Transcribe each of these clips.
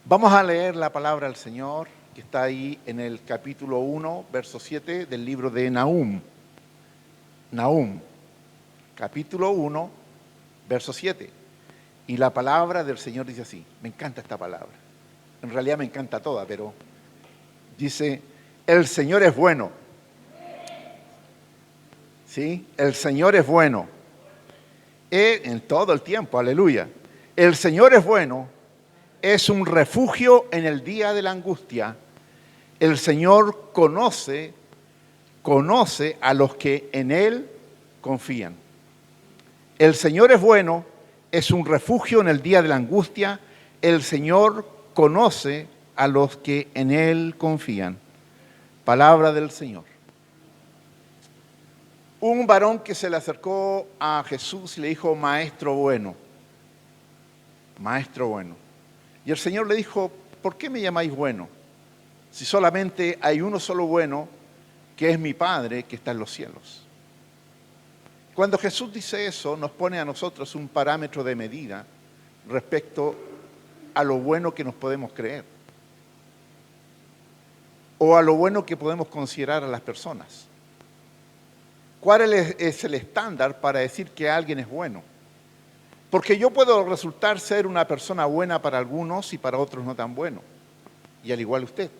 Vamos a leer la palabra del Señor, que está ahí en el capítulo 1, verso 7 del libro de Nahum. Nahum, capítulo 1, verso 7. Y la palabra del Señor dice así. Me encanta esta palabra. En realidad me encanta toda, pero dice, el Señor es bueno. ¿Sí? El Señor es bueno. En todo el tiempo, aleluya. El Señor es bueno, es un refugio en el día de la angustia. El Señor conoce a los que en Él confían. El Señor es bueno, es un refugio en el día de la angustia. El Señor conoce a los que en Él confían. Palabra del Señor. Un varón que se le acercó a Jesús y le dijo, maestro bueno, maestro bueno. Y el Señor le dijo, ¿por qué me llamáis bueno? Si solamente hay uno solo bueno, que es mi Padre que está en los cielos. Cuando Jesús dice eso, nos pone a nosotros un parámetro de medida respecto a lo bueno que nos podemos creer o a lo bueno que podemos considerar a las personas. ¿Cuál es el estándar para decir que alguien es bueno? Porque yo puedo resultar ser una persona buena para algunos y para otros no tan bueno. Y al igual usted.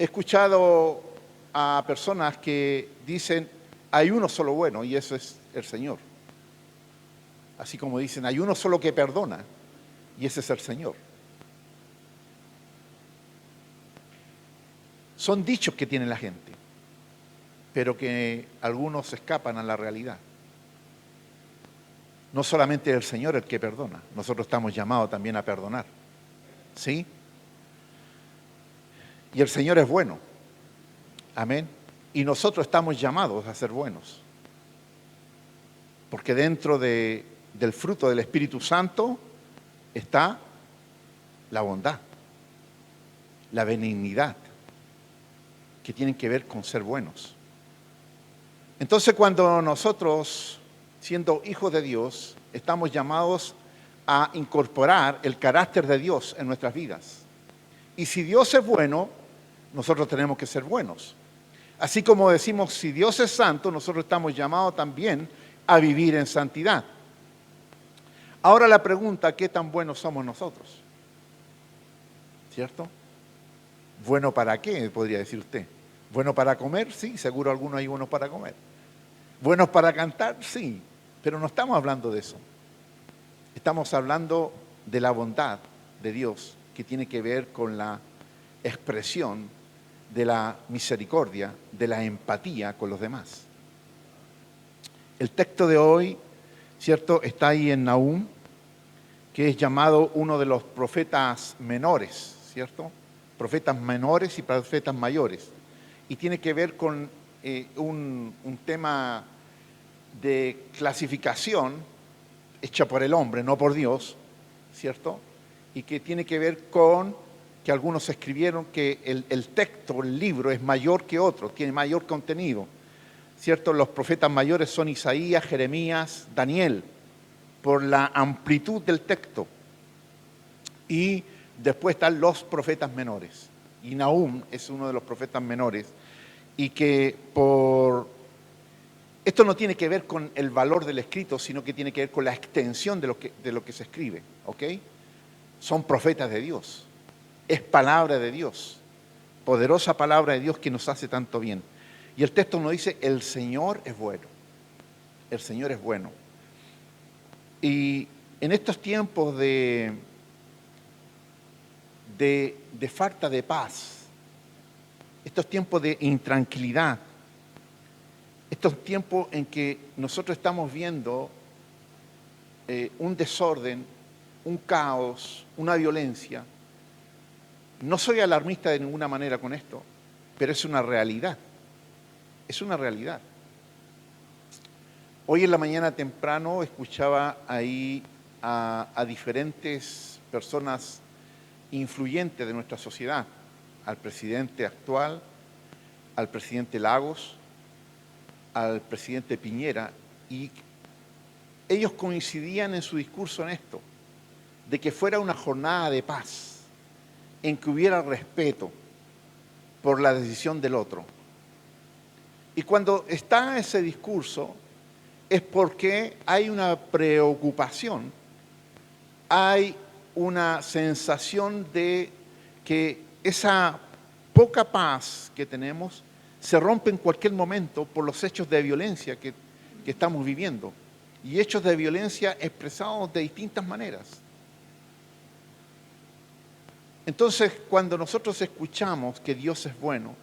He escuchado a personas que dicen, hay uno solo bueno y eso es el Señor. Así como dicen, hay uno solo que perdona y ese es el Señor. Son dichos que tiene la gente, pero que algunos escapan a la realidad. No solamente el Señor el que perdona, nosotros estamos llamados también a perdonar. ¿Sí? Y el Señor es bueno. Amén. Y nosotros estamos llamados a ser buenos. Porque dentro del fruto del Espíritu Santo está la bondad, la benignidad, que tienen que ver con ser buenos. Entonces, cuando nosotros, siendo hijos de Dios, estamos llamados a incorporar el carácter de Dios en nuestras vidas. Y si Dios es bueno, nosotros tenemos que ser buenos. Así como decimos, si Dios es santo, nosotros estamos llamados también a vivir en santidad. Ahora la pregunta, ¿qué tan buenos somos nosotros? ¿Cierto? ¿Bueno para qué? Podría decir usted. ¿Bueno para comer? Sí, seguro algunos hay buenos para comer. ¿Buenos para cantar? Sí, pero no estamos hablando de eso. Estamos hablando de la bondad de Dios que tiene que ver con la expresión de la misericordia, de la empatía con los demás. El texto de hoy, ¿cierto?, está ahí en Nahum, que es llamado uno de los profetas menores, ¿cierto? Profetas menores y profetas mayores. Y tiene que ver con un tema de clasificación hecha por el hombre, no por Dios, ¿cierto? Y que tiene que ver con que algunos escribieron que el texto, el libro, es mayor que otro, tiene mayor contenido, ¿cierto? Los profetas mayores son Isaías, Jeremías, Daniel, por la amplitud del texto. Y después están los profetas menores. Y Nahum es uno de los profetas menores. Y que esto no tiene que ver con el valor del escrito, sino que tiene que ver con la extensión de lo que se escribe, ¿ok? Son profetas de Dios. Es palabra de Dios. Poderosa palabra de Dios que nos hace tanto bien. Y el texto nos dice, el Señor es bueno. El Señor es bueno. Y en estos tiempos de falta de paz, estos tiempos de intranquilidad, estos tiempos en que nosotros estamos viendo un desorden, un caos, una violencia. No soy alarmista de ninguna manera con esto, pero es una realidad. Es una realidad. Hoy en la mañana temprano escuchaba ahí a diferentes personas influyentes de nuestra sociedad, al presidente actual, al presidente Lagos, al presidente Piñera, y ellos coincidían en su discurso en esto. de que fuera una jornada de paz, en que hubiera respeto por la decisión del otro. Y cuando está ese discurso es porque hay una preocupación, hay una sensación de que esa poca paz que tenemos se rompe en cualquier momento por los hechos de violencia que estamos viviendo. Y hechos de violencia expresados de distintas maneras. Entonces, cuando nosotros escuchamos que Dios es bueno,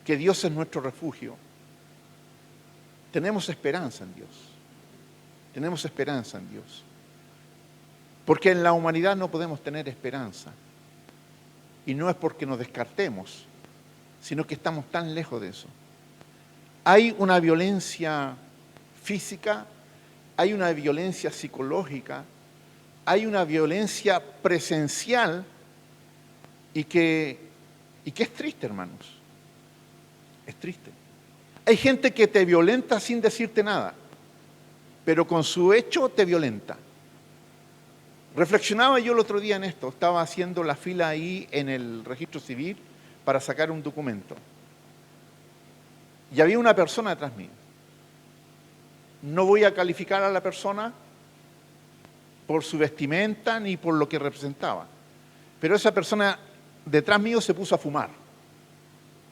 que Dios es nuestro refugio, tenemos esperanza en Dios. Tenemos esperanza en Dios. Porque en la humanidad no podemos tener esperanza. Y no es porque nos descartemos, sino que estamos tan lejos de eso. Hay una violencia física, hay una violencia psicológica, hay una violencia presencial y que es triste, hermanos. Es triste. Hay gente que te violenta sin decirte nada, pero con su hecho te violenta. Reflexionaba yo el otro día en esto, estaba haciendo la fila ahí en el registro civil para sacar un documento. Y había una persona detrás mío. No voy a calificar a la persona por su vestimenta ni por lo que representaba, pero esa persona detrás mío se puso a fumar.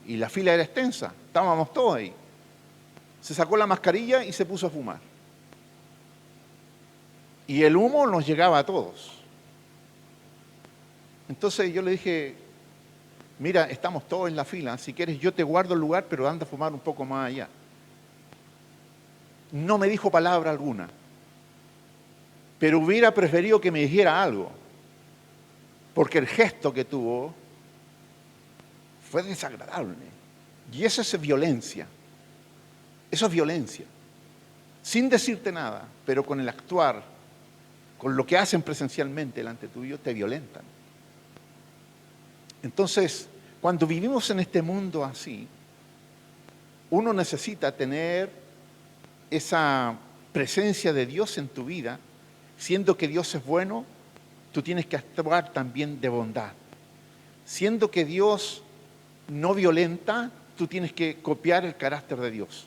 Y la fila era extensa, estábamos todos ahí. Se sacó la mascarilla y se puso a fumar. Y el humo nos llegaba a todos. Entonces yo le dije, mira, estamos todos en la fila, si quieres yo te guardo el lugar, pero anda a fumar un poco más allá. No me dijo palabra alguna, pero hubiera preferido que me dijera algo, porque el gesto que tuvo fue desagradable. Y eso es violencia. Eso es violencia. Sin decirte nada, pero con el actuar, con lo que hacen presencialmente delante tuyo, te violentan. Entonces, cuando vivimos en este mundo así, uno necesita tener esa presencia de Dios en tu vida, siendo que Dios es bueno, tú tienes que actuar también de bondad. Siendo que Dios no violenta, tú tienes que copiar el carácter de Dios.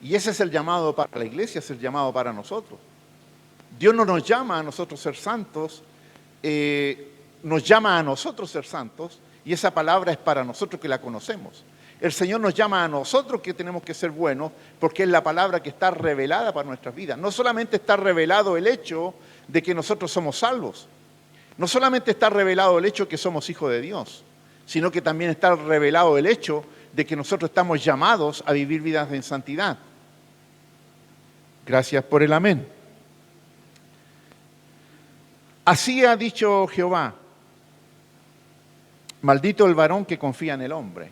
Y ese es el llamado para la iglesia, es el llamado para nosotros. Dios no nos llama a nosotros ser santos, nos llama a nosotros ser santos, y esa palabra es para nosotros que la conocemos. El Señor nos llama a nosotros que tenemos que ser buenos, porque es la palabra que está revelada para nuestras vidas. No solamente está revelado el hecho de que nosotros somos salvos, no solamente está revelado el hecho de que somos hijos de Dios, sino que también está revelado el hecho de que nosotros estamos llamados a vivir vidas en santidad. Gracias por el amén. Así ha dicho Jehová, maldito el varón que confía en el hombre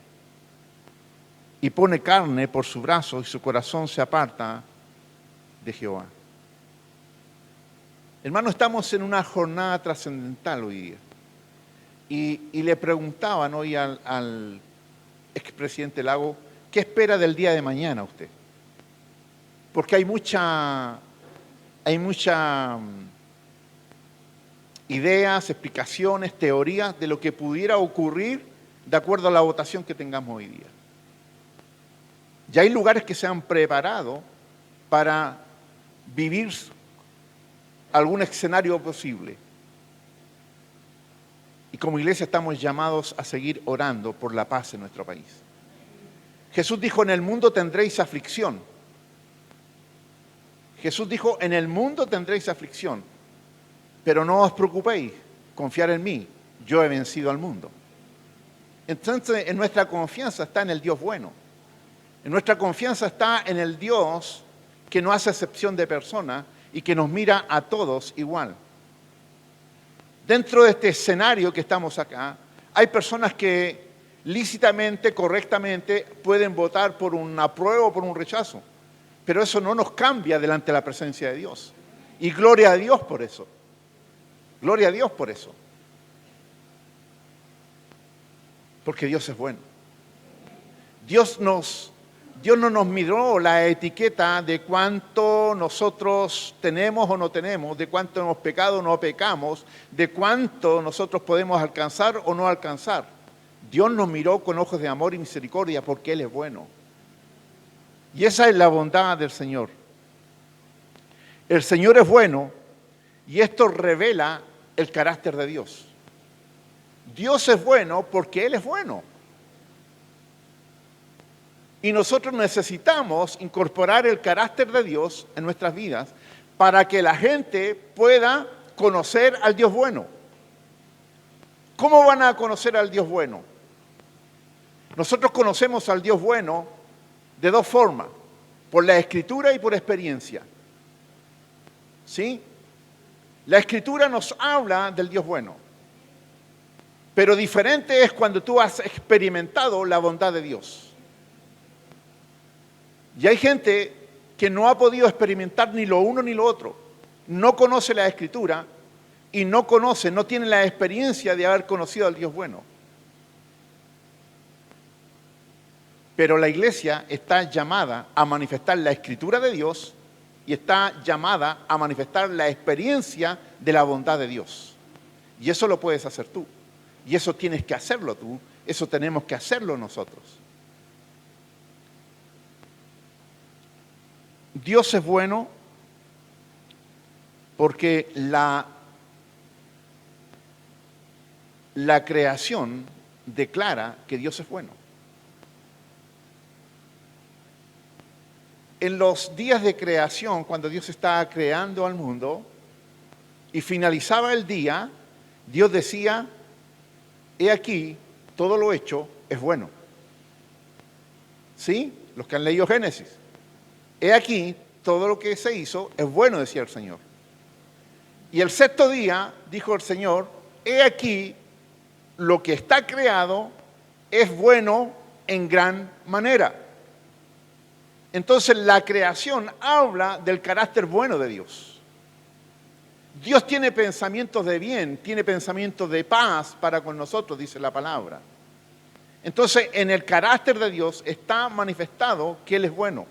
y pone carne por su brazo y su corazón se aparta de Jehová. Hermano, estamos en una jornada trascendental hoy día. Y le preguntaban hoy al expresidente Lago, ¿qué espera del día de mañana usted? Porque hay mucha ideas, explicaciones, teorías de lo que pudiera ocurrir de acuerdo a la votación que tengamos hoy día. Ya hay lugares que se han preparado para vivir algún escenario posible. Y como iglesia estamos llamados a seguir orando por la paz en nuestro país. Jesús dijo, en el mundo tendréis aflicción. Jesús dijo, en el mundo tendréis aflicción, pero no os preocupéis, confiar en mí, yo he vencido al mundo. Entonces, en nuestra confianza está en el Dios bueno. En nuestra confianza está en el Dios que no hace excepción de persona y que nos mira a todos igual. Dentro de este escenario que estamos acá, hay personas que lícitamente, correctamente, pueden votar por un apruebo o por un rechazo. Pero eso no nos cambia delante de la presencia de Dios. Y gloria a Dios por eso. Gloria a Dios por eso. Porque Dios es bueno. Dios Dios no nos miró la etiqueta de cuánto nosotros tenemos o no tenemos, de cuánto hemos pecado o no pecamos, de cuánto nosotros podemos alcanzar o no alcanzar. Dios nos miró con ojos de amor y misericordia porque Él es bueno. Y esa es la bondad del Señor. El Señor es bueno y esto revela el carácter de Dios. Dios es bueno porque Él es bueno. Y nosotros necesitamos incorporar el carácter de Dios en nuestras vidas para que la gente pueda conocer al Dios bueno. ¿Cómo van a conocer al Dios bueno? Nosotros conocemos al Dios bueno de dos formas, por la Escritura y por experiencia. ¿Sí? La Escritura nos habla del Dios bueno, pero diferente es cuando tú has experimentado la bondad de Dios. Y hay gente que no ha podido experimentar ni lo uno ni lo otro. No conoce la Escritura y no tiene la experiencia de haber conocido al Dios bueno. Pero la iglesia está llamada a manifestar la Escritura de Dios y está llamada a manifestar la experiencia de la bondad de Dios. Y eso lo puedes hacer tú. Y eso tienes que hacerlo tú. Eso tenemos que hacerlo nosotros. Dios es bueno porque la creación declara que Dios es bueno. En los días de creación, cuando Dios estaba creando al mundo y finalizaba el día, Dios decía, he aquí, todo lo hecho es bueno. ¿Sí? Los que han leído Génesis. He aquí, todo lo que se hizo es bueno, decía el Señor. Y el sexto día, dijo el Señor, he aquí, lo que está creado es bueno en gran manera. Entonces la creación habla del carácter bueno de Dios. Dios tiene pensamientos de bien, tiene pensamientos de paz para con nosotros, dice la palabra. Entonces en el carácter de Dios está manifestado que Él es bueno.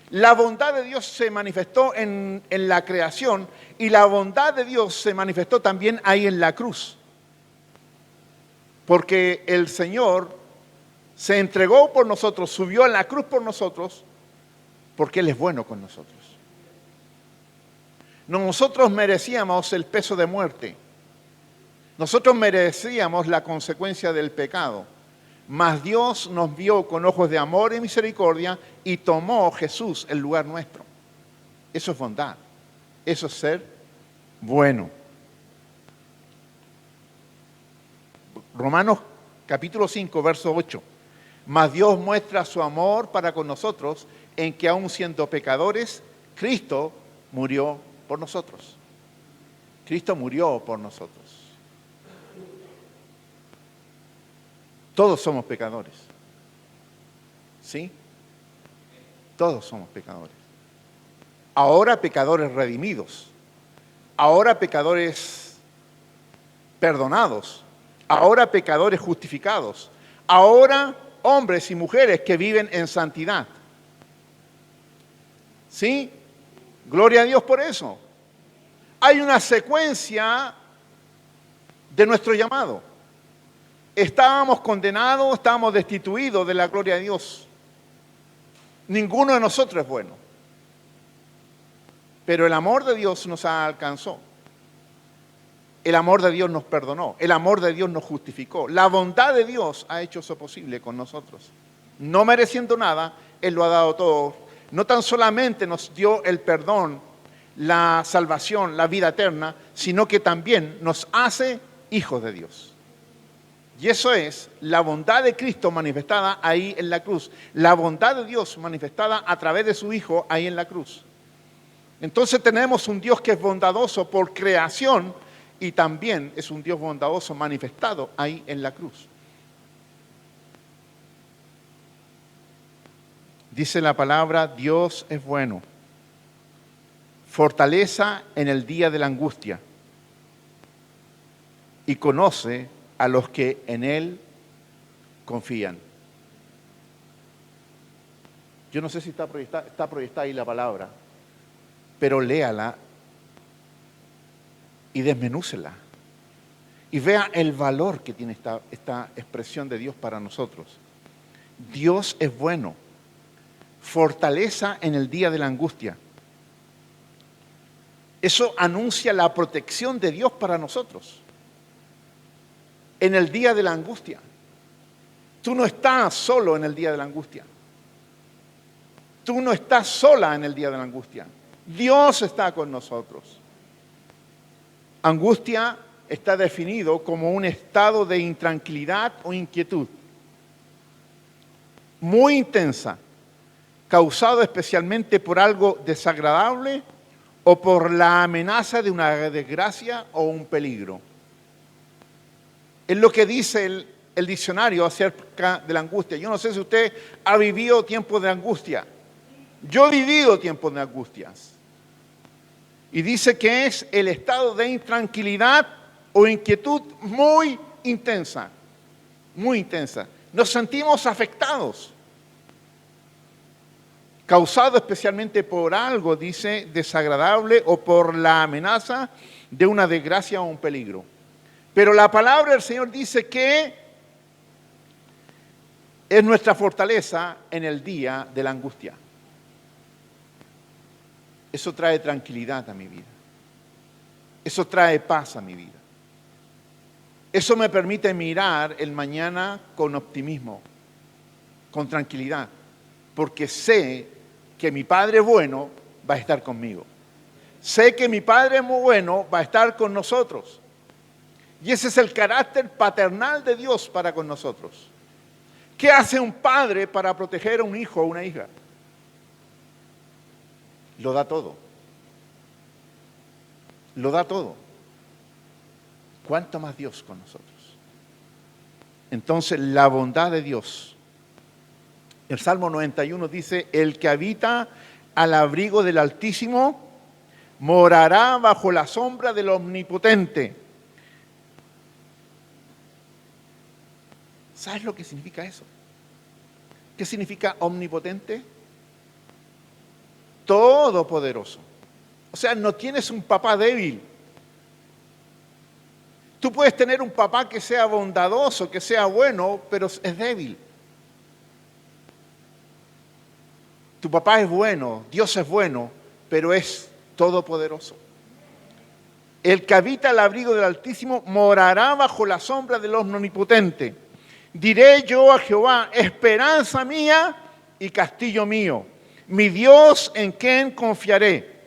La bondad de Dios se manifestó en la creación y la bondad de Dios se manifestó también ahí en la cruz. Porque el Señor se entregó por nosotros, subió a la cruz por nosotros, porque Él es bueno con nosotros. Nosotros merecíamos el peso de muerte. Nosotros merecíamos la consecuencia del pecado. Mas Dios nos vio con ojos de amor y misericordia y tomó Jesús el lugar nuestro. Eso es bondad. Eso es ser bueno. Romanos capítulo 5, verso 8. Mas Dios muestra su amor para con nosotros en que aun siendo pecadores, Cristo murió por nosotros. Cristo murió por nosotros. Todos somos pecadores. ¿Sí? Todos somos pecadores. Ahora pecadores redimidos. Ahora pecadores perdonados. Ahora pecadores justificados. Ahora hombres y mujeres que viven en santidad. ¿Sí? Gloria a Dios por eso. Hay una secuencia de nuestro llamado. Estábamos condenados, estábamos destituidos de la gloria de Dios. Ninguno de nosotros es bueno. Pero el amor de Dios nos alcanzó. El amor de Dios nos perdonó. El amor de Dios nos justificó. La bondad de Dios ha hecho eso posible con nosotros. No mereciendo nada, Él lo ha dado todo. No tan solamente nos dio el perdón, la salvación, la vida eterna, sino que también nos hace hijos de Dios. Y eso es la bondad de Cristo manifestada ahí en la cruz. La bondad de Dios manifestada a través de su Hijo ahí en la cruz. Entonces tenemos un Dios que es bondadoso por creación y también es un Dios bondadoso manifestado ahí en la cruz. Dice la palabra, Dios es bueno. Fortaleza en el día de la angustia. Y conoce a los que en Él confían. Yo no sé si está proyectada ahí la palabra, pero léala y desmenúcela. Y vea el valor que tiene esta expresión de Dios para nosotros. Dios es bueno, fortaleza en el día de la angustia. Eso anuncia la protección de Dios para nosotros. En el día de la angustia. Tú no estás solo en el día de la angustia. Tú no estás sola en el día de la angustia. Dios está con nosotros. Angustia está definido como un estado de intranquilidad o inquietud muy intensa, causado especialmente por algo desagradable o por la amenaza de una desgracia o un peligro. Es lo que dice el diccionario acerca de la angustia. Yo no sé si usted ha vivido tiempos de angustia. Yo he vivido tiempos de angustias. Y dice que es el estado de intranquilidad o inquietud muy intensa. Muy intensa. Nos sentimos afectados. Causado especialmente por algo, dice, desagradable o por la amenaza de una desgracia o un peligro. Pero la palabra del Señor dice que es nuestra fortaleza en el día de la angustia. Eso trae tranquilidad a mi vida. Eso trae paz a mi vida. Eso me permite mirar el mañana con optimismo, con tranquilidad, porque sé que mi Padre bueno va a estar conmigo. Sé que mi Padre muy bueno va a estar con nosotros. Y ese es el carácter paternal de Dios para con nosotros. ¿Qué hace un padre para proteger a un hijo o una hija? Lo da todo. Lo da todo. ¿Cuánto más Dios con nosotros? Entonces, la bondad de Dios. El Salmo 91 dice, el que habita al abrigo del Altísimo morará bajo la sombra del Omnipotente. ¿Sabes lo que significa eso? ¿Qué significa omnipotente? Todopoderoso. O sea, no tienes un papá débil. Tú puedes tener un papá que sea bondadoso, que sea bueno, pero es débil. Tu papá es bueno, Dios es bueno, pero es todopoderoso. El que habita al abrigo del Altísimo morará bajo la sombra del Omnipotente. Diré yo a Jehová, esperanza mía y castillo mío, mi Dios en quien confiaré.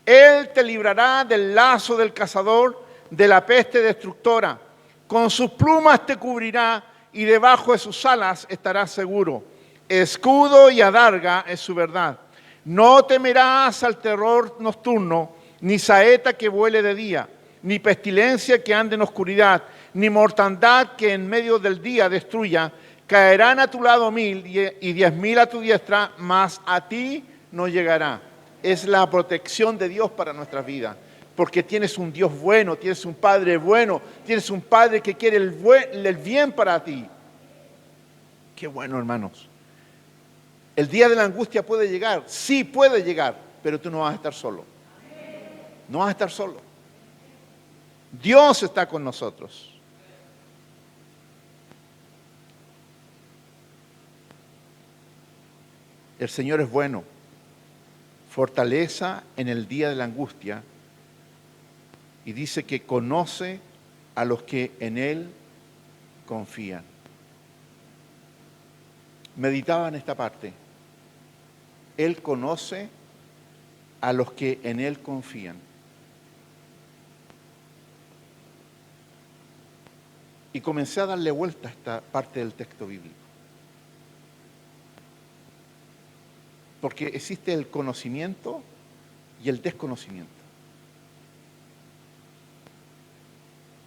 Él te librará del lazo del cazador, de la peste destructora. Con sus plumas te cubrirá y debajo de sus alas estarás seguro. Escudo y adarga es su verdad. No temerás al terror nocturno, ni saeta que vuele de día, ni pestilencia que ande en oscuridad, ni mortandad que en medio del día destruya. Caerán a tu lado 1000 y 10.000 a tu diestra, mas a ti no llegará. Es la protección de Dios para nuestras vidas, porque tienes un Dios bueno, tienes un Padre bueno, tienes un Padre que quiere el bien para ti. Qué bueno, hermanos. El día de la angustia puede llegar, sí puede llegar, pero tú no vas a estar solo. No vas a estar solo. Dios está con nosotros. El Señor es bueno, fortaleza en el día de la angustia, y dice que conoce a los que en Él confían. Meditaba en esta parte. Él conoce a los que en Él confían. Y comencé a darle vuelta a esta parte del texto bíblico. Porque existe el conocimiento y el desconocimiento.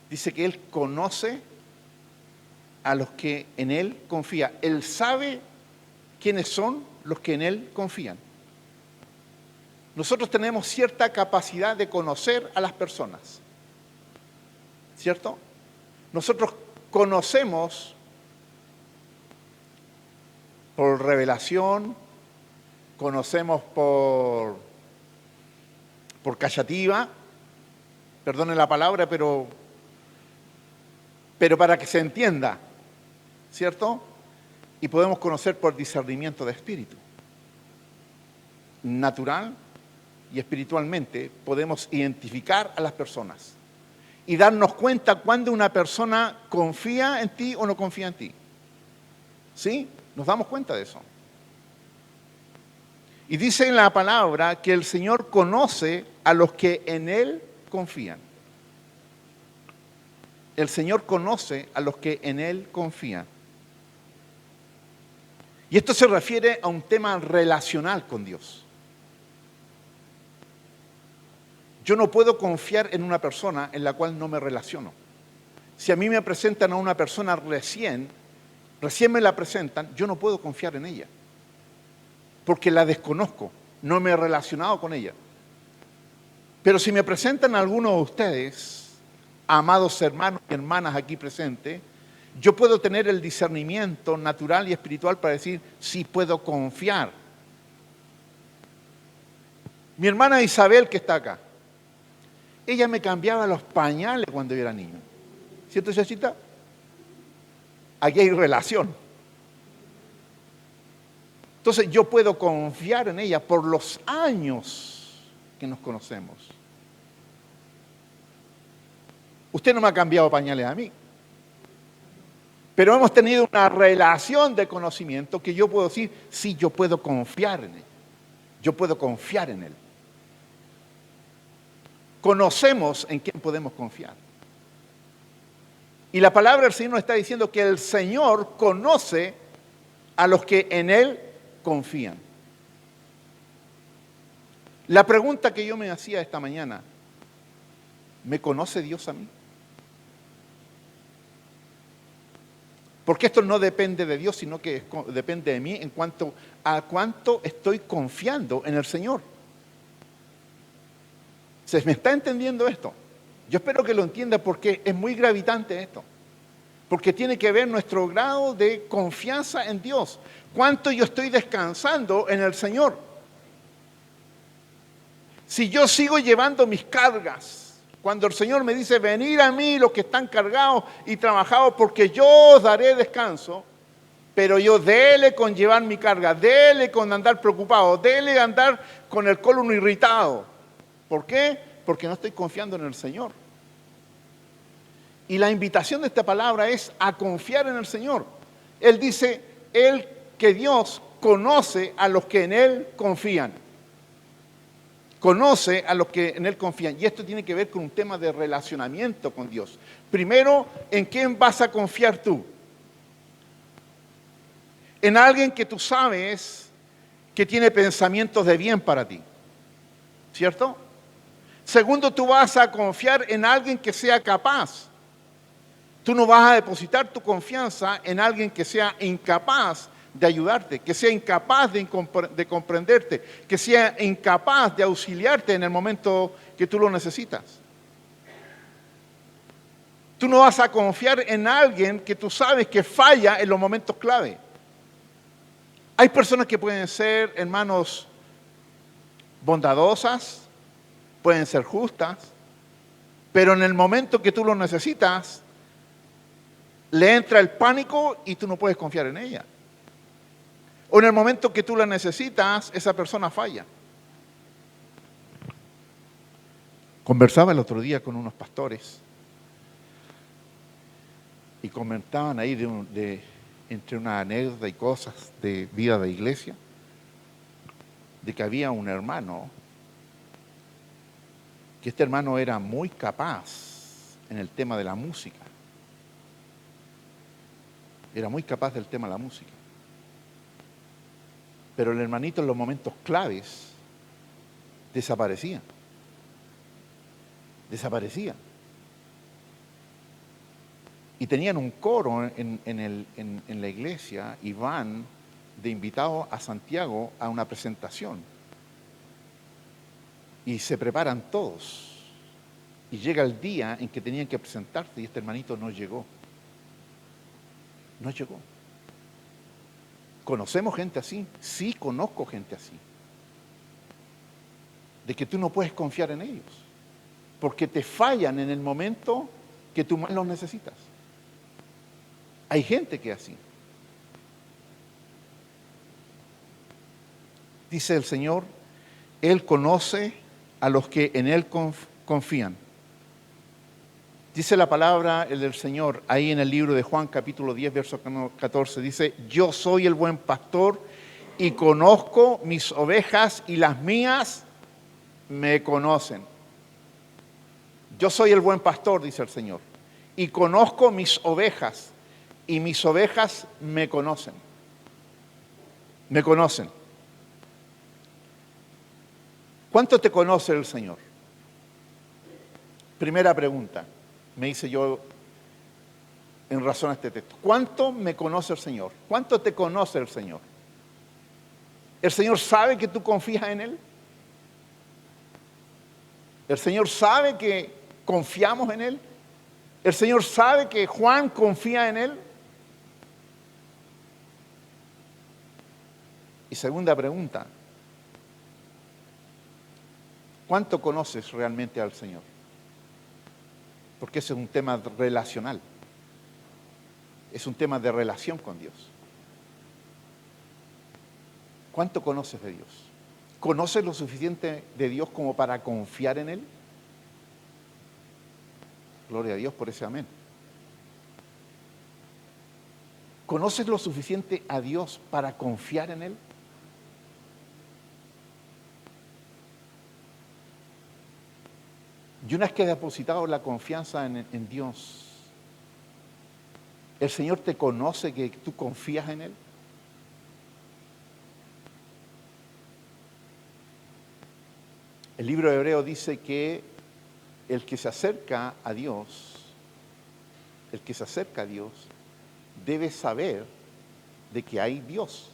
Dice que Él conoce a los que en Él confían. Él sabe quiénes son los que en Él confían. Nosotros tenemos cierta capacidad de conocer a las personas, ¿cierto? Nosotros conocemos por revelación, conocemos por callativa, perdone la palabra, pero para que se entienda, ¿cierto? Y podemos conocer por discernimiento de espíritu. Natural y espiritualmente podemos identificar a las personas y darnos cuenta cuando una persona confía en ti o no confía en ti. ¿Sí? Nos damos cuenta de eso. Y dice en la palabra que el Señor conoce a los que en Él confían. El Señor conoce a los que en Él confían. Y esto se refiere a un tema relacional con Dios. Yo no puedo confiar en una persona en la cual no me relaciono. Si a mí me presentan a una persona recién me la presentan, yo no puedo confiar en ella. Porque la desconozco, no me he relacionado con ella. Pero si me presentan a alguno de ustedes, amados hermanos y hermanas aquí presentes, yo puedo tener el discernimiento natural y espiritual para decir, sí puedo confiar. Mi hermana Isabel, que está acá, ella me cambiaba los pañales cuando yo era niño. ¿Cierto, chachita? Aquí hay relación. Entonces yo puedo confiar en ella por los años que nos conocemos. Usted no me ha cambiado pañales a mí. Pero hemos tenido una relación de conocimiento que yo puedo decir, sí, yo puedo confiar en él. Yo puedo confiar en él. Conocemos en quién podemos confiar. Y la palabra del Señor nos está diciendo que el Señor conoce a los que en Él confían. La pregunta que yo me hacía esta mañana, ¿me conoce Dios a mí? Porque esto no depende de Dios, sino que depende de mí en cuanto a cuánto estoy confiando en el Señor. ¿Se me está entendiendo esto? Yo espero que lo entienda porque es muy gravitante esto. Porque tiene que ver nuestro grado de confianza en Dios. ¿Cuánto yo estoy descansando en el Señor? Si yo sigo llevando mis cargas, cuando el Señor me dice, venid a mí los que están cargados y trabajados, porque yo os daré descanso, pero yo dele con llevar mi carga, dele con andar preocupado, dele andar con el colon irritado. ¿Por qué? Porque no estoy confiando en el Señor. Y la invitación de esta palabra es a confiar en el Señor. Él dice, que Dios conoce a los que en Él confían. Conoce a los que en Él confían. Y esto tiene que ver con un tema de relacionamiento con Dios. Primero, ¿en quién vas a confiar tú? En alguien que tú sabes que tiene pensamientos de bien para ti. ¿Cierto? Segundo, tú vas a confiar en alguien que sea capaz. Tú no vas a depositar tu confianza en alguien que sea incapaz de ayudarte, que sea incapaz de comprenderte, que sea incapaz de auxiliarte en el momento que tú lo necesitas. Tú no vas a confiar en alguien que tú sabes que falla en los momentos clave. Hay personas que pueden ser, hermanos, bondadosas, pueden ser justas, pero en el momento que tú lo necesitas, le entra el pánico y tú no puedes confiar en ella. O en el momento que tú la necesitas, esa persona falla. Conversaba el otro día con unos pastores y comentaban ahí entre una anécdota y cosas de vida de iglesia, de que había un hermano, que este hermano era muy capaz en el tema de la música. Era muy capaz del tema de la música. Pero el hermanito en los momentos claves desaparecía. Y tenían un coro en la iglesia y van de invitados a Santiago a una presentación. Y se preparan todos. Y llega el día en que tenían que presentarse y este hermanito no llegó. No llegó. ¿Conocemos gente así? Sí, conozco gente así. De que tú no puedes confiar en ellos, porque te fallan en el momento que tú más los necesitas. Hay gente que es así. Dice el Señor, Él conoce a los que en Él confían. Dice la palabra del Señor ahí en el libro de Juan capítulo 10, verso 14, dice, yo soy el buen pastor y conozco mis ovejas y las mías me conocen. Yo soy el buen pastor, dice el Señor, y conozco mis ovejas y mis ovejas me conocen. Me conocen. ¿Cuánto te conoce el Señor? Primera pregunta, me hice yo en razón a este texto. ¿Cuánto me conoce el Señor? ¿Cuánto te conoce el Señor? ¿El Señor sabe que tú confías en Él? ¿El Señor sabe que confiamos en Él? ¿El Señor sabe que Juan confía en Él? Y segunda pregunta, ¿cuánto conoces realmente al Señor? Porque ese es un tema relacional. Es un tema de relación con Dios. ¿Cuánto conoces de Dios? ¿Conoces lo suficiente de Dios como para confiar en Él? Gloria a Dios por ese amén. ¿Conoces lo suficiente a Dios para confiar en Él? Y una vez que has depositado la confianza en Dios, ¿el Señor te conoce que tú confías en Él? El libro de Hebreo dice que el que se acerca a Dios, debe saber de que hay Dios.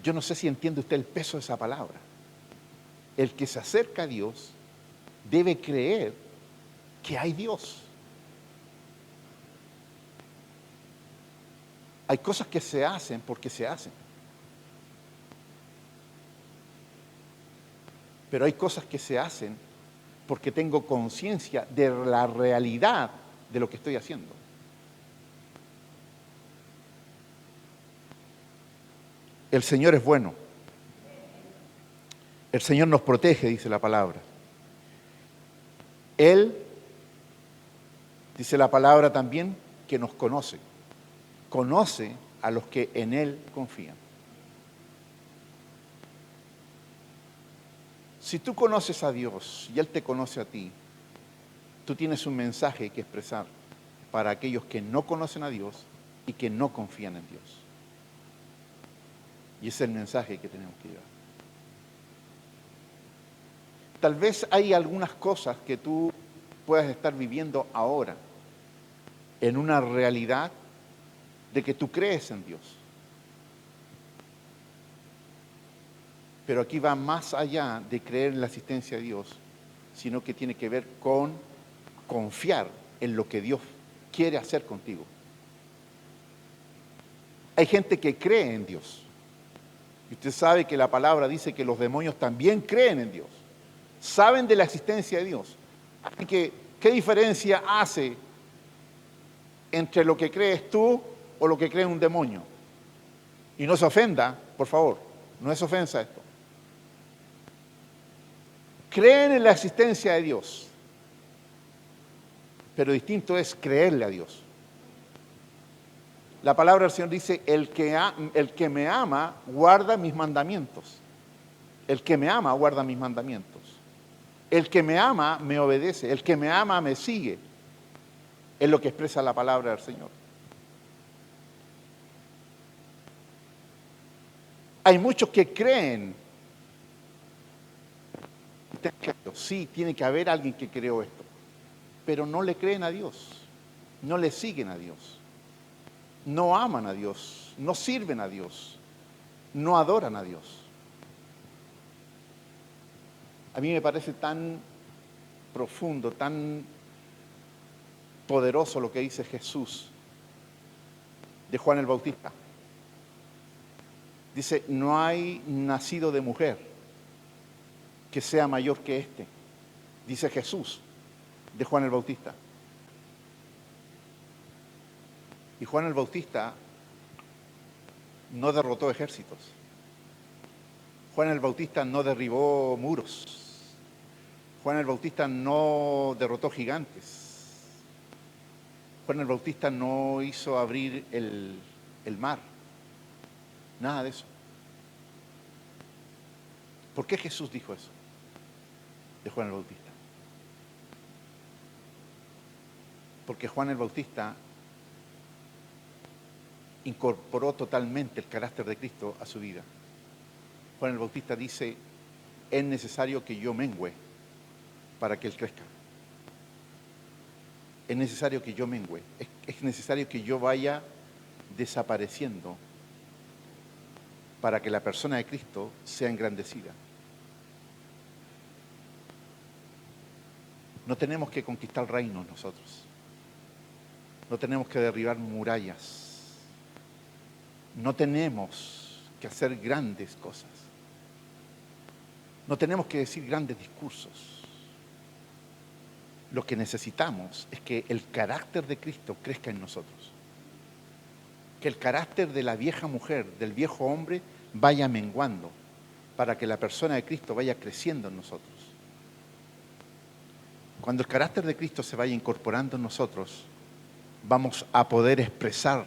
Yo no sé si entiende usted el peso de esa palabra. El que se acerca a Dios debe creer que hay Dios. Hay cosas que se hacen porque se hacen. Pero hay cosas que se hacen porque tengo conciencia de la realidad de lo que estoy haciendo. El Señor es bueno. El Señor nos protege, dice la palabra. Él, dice la palabra también, que nos conoce. Conoce a los que en Él confían. Si tú conoces a Dios y Él te conoce a ti, tú tienes un mensaje que expresar para aquellos que no conocen a Dios y que no confían en Dios. Y ese es el mensaje que tenemos que llevar. Tal vez hay algunas cosas que tú puedas estar viviendo ahora en una realidad de que tú crees en Dios. Pero aquí va más allá de creer en la existencia de Dios, sino que tiene que ver con confiar en lo que Dios quiere hacer contigo. Hay gente que cree en Dios. Y usted sabe que la palabra dice que los demonios también creen en Dios. Saben de la existencia de Dios. Así que, ¿qué diferencia hace entre lo que crees tú o lo que cree un demonio? Y no se ofenda, por favor, no es ofensa esto. Creen en la existencia de Dios, pero distinto es creerle a Dios. La palabra del Señor dice, el que me ama guarda mis mandamientos. El que me ama guarda mis mandamientos. El que me ama me obedece. El que me ama me sigue. Es lo que expresa la palabra del Señor. Hay muchos que creen. Sí, tiene que haber alguien que creó esto. Pero no le creen a Dios. No le siguen a Dios. No aman a Dios. No sirven a Dios. No adoran a Dios. A mí me parece tan profundo, tan poderoso lo que dice Jesús de Juan el Bautista. Dice, no hay nacido de mujer que sea mayor que este. Dice Jesús de Juan el Bautista. Y Juan el Bautista no derrotó ejércitos. Juan el Bautista no derribó muros. Juan el Bautista no derrotó gigantes. Juan el Bautista no hizo abrir el mar. Nada de eso. ¿Por qué Jesús dijo eso de Juan el Bautista? Porque Juan el Bautista incorporó totalmente el carácter de Cristo a su vida. Juan el Bautista dice, es necesario que yo mengüe para que Él crezca. Es necesario que yo mengüe, es necesario que yo vaya desapareciendo para que la persona de Cristo sea engrandecida. No tenemos que conquistar reinos nosotros. No tenemos que derribar murallas. No tenemos que hacer grandes cosas. No tenemos que decir grandes discursos. Lo que necesitamos es que el carácter de Cristo crezca en nosotros. Que el carácter de la vieja mujer, del viejo hombre, vaya menguando para que la persona de Cristo vaya creciendo en nosotros. Cuando el carácter de Cristo se vaya incorporando en nosotros, vamos a poder expresar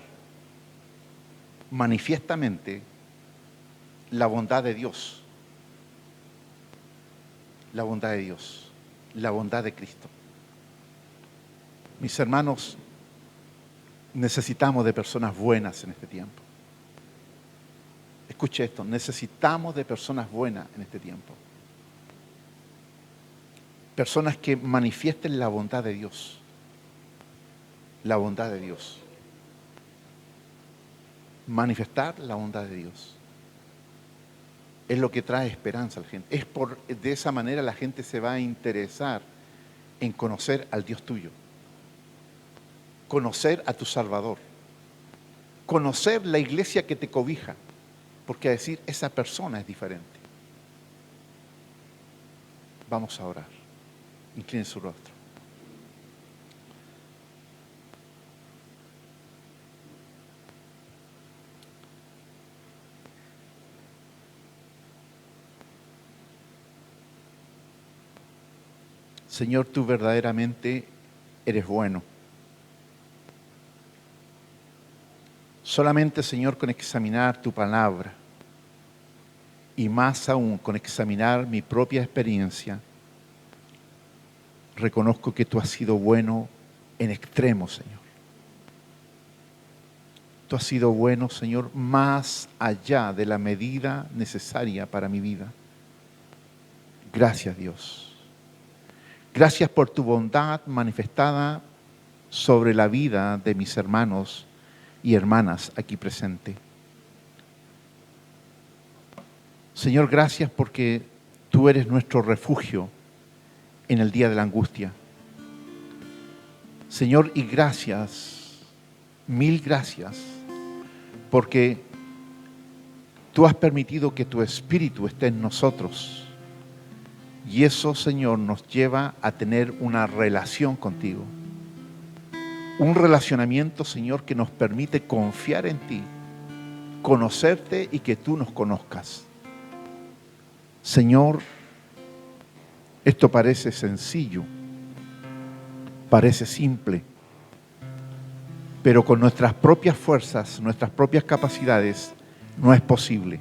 manifiestamente la bondad de Dios. La bondad de Dios, la bondad de Cristo. Mis hermanos, necesitamos de personas buenas en este tiempo. Escuche esto, necesitamos de personas buenas en este tiempo. Personas que manifiesten la bondad de Dios. La bondad de Dios. Manifestar la bondad de Dios. Es lo que trae esperanza a la gente. De esa manera la gente se va a interesar en conocer al Dios tuyo. Conocer a tu Salvador. Conocer la iglesia que te cobija. Porque a decir, esa persona es diferente. Vamos a orar. Incline su rostro. Señor, tú verdaderamente eres bueno. Solamente, Señor, con examinar tu palabra y más aún con examinar mi propia experiencia, reconozco que tú has sido bueno en extremo, Señor. Tú has sido bueno, Señor, más allá de la medida necesaria para mi vida. Gracias, Dios. Gracias por tu bondad manifestada sobre la vida de mis hermanos y hermanas aquí presentes. Señor, gracias porque tú eres nuestro refugio en el día de la angustia. Señor, y gracias, mil gracias, porque tú has permitido que tu Espíritu esté en nosotros. Y eso, Señor, nos lleva a tener una relación contigo. Un relacionamiento, Señor, que nos permite confiar en ti, conocerte y que tú nos conozcas. Señor, esto parece sencillo, parece simple, pero con nuestras propias fuerzas, nuestras propias capacidades, no es posible.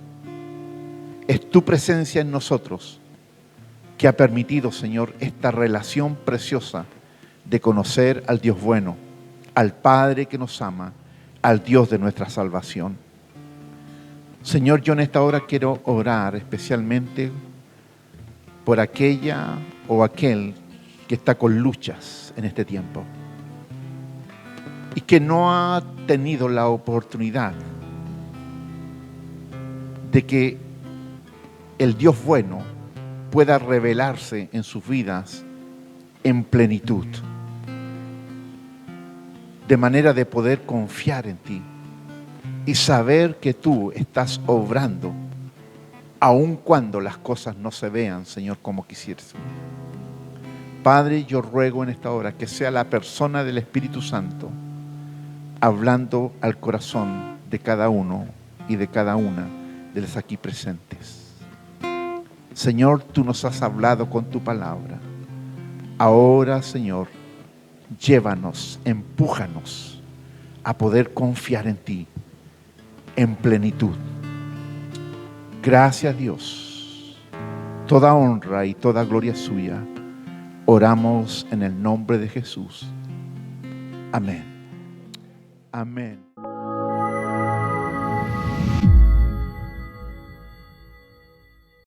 Es tu presencia en nosotros que ha permitido, Señor, esta relación preciosa de conocer al Dios bueno, al Padre que nos ama, al Dios de nuestra salvación. Señor, yo en esta hora quiero orar especialmente por aquella o aquel que está con luchas en este tiempo y que no ha tenido la oportunidad de que el Dios bueno pueda revelarse en sus vidas en plenitud, de manera de poder confiar en ti, y saber que tú estás obrando aun cuando las cosas no se vean, Señor, como quisieras. Padre, yo ruego en esta hora que sea la persona del Espíritu Santo hablando al corazón de cada uno y de cada una de los aquí presentes. Señor, tú nos has hablado con tu palabra. Ahora, Señor, llévanos, empújanos a poder confiar en ti en plenitud. Gracias, Dios. Toda honra y toda gloria suya. Oramos en el nombre de Jesús. Amén. Amén.